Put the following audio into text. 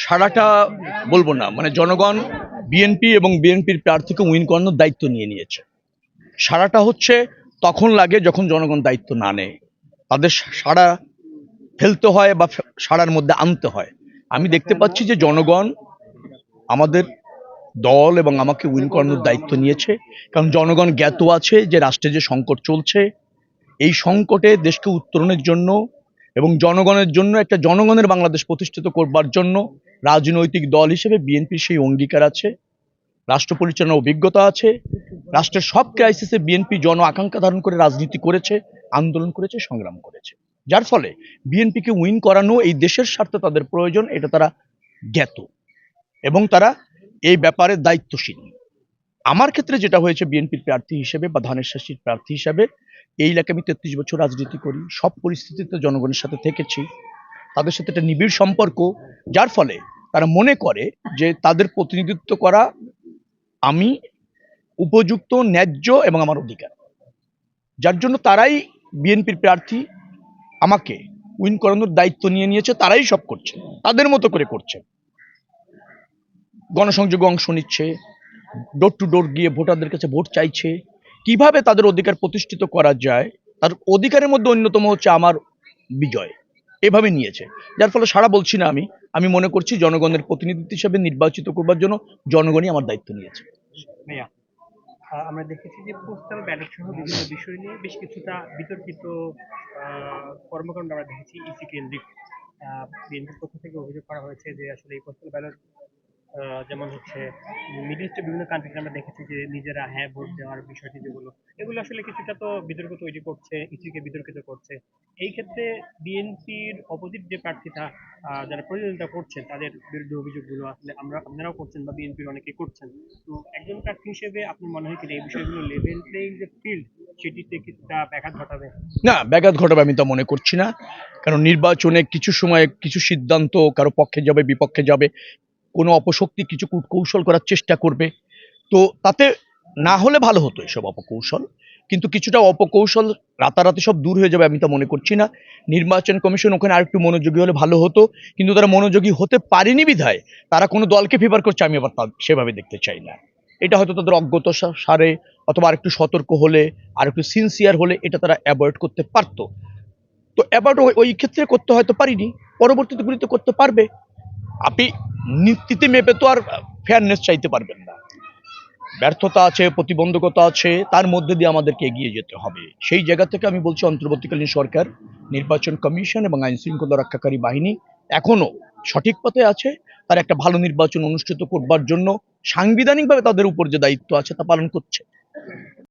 সারাটা বলবো না, মানে জনগণ বিএনপি এবং বিএনপির প্রার্থীকে উইন করানোর দায়িত্ব নিয়েছে। সারাটা হচ্ছে তখন লাগে যখন জনগণ দায়িত্ব না নেয়, তাদের সাড়া ফেলতে হয় বা সাড়ার মধ্যে আনতে হয়। আমি দেখতে পাচ্ছি যে জনগণ আমাদের দল এবং আমাকে উইন করানোর দায়িত্ব নিয়েছে, কারণ জনগণ জ্ঞাত আছে যে রাষ্ট্রে যে সংকট চলছে, এই সংকটে দেশকে উত্তরণের জন্য এবং জনগণের জন্য একটা জনগণের বাংলাদেশ প্রতিষ্ঠিত করবার জন্য রাজনৈতিক দল হিসেবে বিএনপির সেই অঙ্গীকার আছে, রাষ্ট্র পরিচালনার অভিজ্ঞতা আছে। রাষ্ট্রের সব ক্রাইসিসে বিএনপি জন আকাঙ্ক্ষা ধারণ করে রাজনীতি করেছে, আন্দোলন করেছে, সংগ্রাম করেছে, যার ফলে বিএনপিকে উইন করানো এই দেশের স্বার্থে তাদের প্রয়োজন, এটা তারা জ্ঞাত এবং তারা এই ব্যাপারে দায়িত্বশীল। আমার ক্ষেত্রে যেটা হয়েছে, বিএনপির প্রার্থী হিসেবে বা ধানের শীষের প্রার্থী হিসেবে এই এলাকায় আমি 33 বছর রাজনীতি করি, সব পরিস্থিতিতে জনগণের সাথে থেকেছি, তাদের সাথে একটা নিবিড় সম্পর্ক, যার ফলে তারা মনে করে যে তাদের প্রতিনিধিত্ব করা আমি উপযুক্ত, ন্যায্য এবং আমার অধিকার, যার জন্য তারাই বিএনপির প্রার্থী আমাকে উইন করানোর দায়িত্ব নিয়েছে। তারাই সব করছে, তাদের মতো করে করছে, গণসংযোগে অংশ নিচ্ছে, ডোর টু ডোর গিয়ে ভোটারদের কাছে ভোট চাইছে, কিভাবে তাদের অধিকার প্রতিষ্ঠিত করা যায়, তার অধিকারের মধ্যে অন্যতম হচ্ছে আমার বিজয়, এভাবে নিয়েছে। যার ফলে সারা বলছি না, আমি মনে করছি জনগণের প্রতিনিধি হিসেবে নির্বাচিত করবার জন্য জনগণই আমার দায়িত্ব নিয়েছে। আমরা দেখেছি যে পোস্টাল ব্যালট সহ বিভিন্ন বিষয় নিয়ে বেশ কিছুটা বিতর্কিত কর্মকাণ্ড আমরা দেখেছি ইসি কেন্দ্রিক। বিএনপির পক্ষ থেকে অভিযোগ করা হয়েছে যে আসলে এই পোস্টাল ব্যালট যেমন হচ্ছে মিডল ইস্টের বিভিন্ন কান্ট্রিতে আমরা দেখেছি যে নিজেরা হ্যাঁ ভোট দেওয়ার বিষয়টি যেগুলো, এগুলো আসলে কিছুটা তো বিতর্ক তৈরি করছে, ইসিকে বিতর্কিত করছে। এই ক্ষেত্রে বিএনপির অপোজিট যে প্রার্থীরা যারা প্রতিদ্বন্দ্বিতা করছেন তাদের বিরুদ্ধে অভিযোগগুলো আসলে আপনারাও করছেন বা বিএনপির অনেকে করছেন। তো একজন প্রার্থী হিসেবে আপনার মনে হয় কি এই বিষয়গুলো লেভেল প্লেইং যে ফিল্ড সেটিতে কিছুটা ব্যাঘাত ঘটাবে? না, ব্যাঘাত ঘটাবে আমি তা মনে করছি না, কারণ নির্বাচনে কিছু সময় কিছু সিদ্ধান্ত কারো পক্ষে যাবে, বিপক্ষে যাবে, কোনো অপশক্তি কিছু কূটকৌশল করার চেষ্টা করবে, তো তাতে না হলে ভালো হতো এসব অপকৌশল, কিন্তু কিছুটা অপকৌশল রাতারাতি সব দূর হয়ে যাবে আমি তা মনে করছি না। নির্বাচন কমিশন ওখানে আরেকটু মনোযোগী হলে ভালো হতো, কিন্তু তারা মনোযোগী হতে পারেনি বিধায় তারা কোনো দলকে ফেভার করছে, আমি আবার সেভাবে দেখতে চাই না। এটা হয়তো তাদের অজ্ঞতা সারে অথবা আরেকটু সতর্ক হলে, আরেকটু সিনসিয়ার হলে এটা তারা অ্যাভয়েড করতে পারতো। তো অ্যাভয়েড ওই ক্ষেত্রে করতে হয়তো পারিনি, পরবর্তীতে গুলিতে করতে পারবে। আপনি নীতিতে মেপে তো আর ফেয়ারনেস চাইতে পারবেন না, ব্যর্থতা আছে, প্রতিবন্ধকতা আছে, তার মধ্যে দিয়ে আমাদেরকে এগিয়ে যেতে হবে। সেই জায়গা থেকে আমি বলছি, অন্তর্বর্তীকালীন সরকার, নির্বাচন কমিশন এবং আইন শৃঙ্খলা রক্ষাকারী বাহিনী এখনো সঠিক পথে আছে। তার একটা ভালো নির্বাচন অনুষ্ঠিত করবার জন্য সাংবিধানিকভাবে তাদের উপর যে দায়িত্ব আছে তা পালন করছে।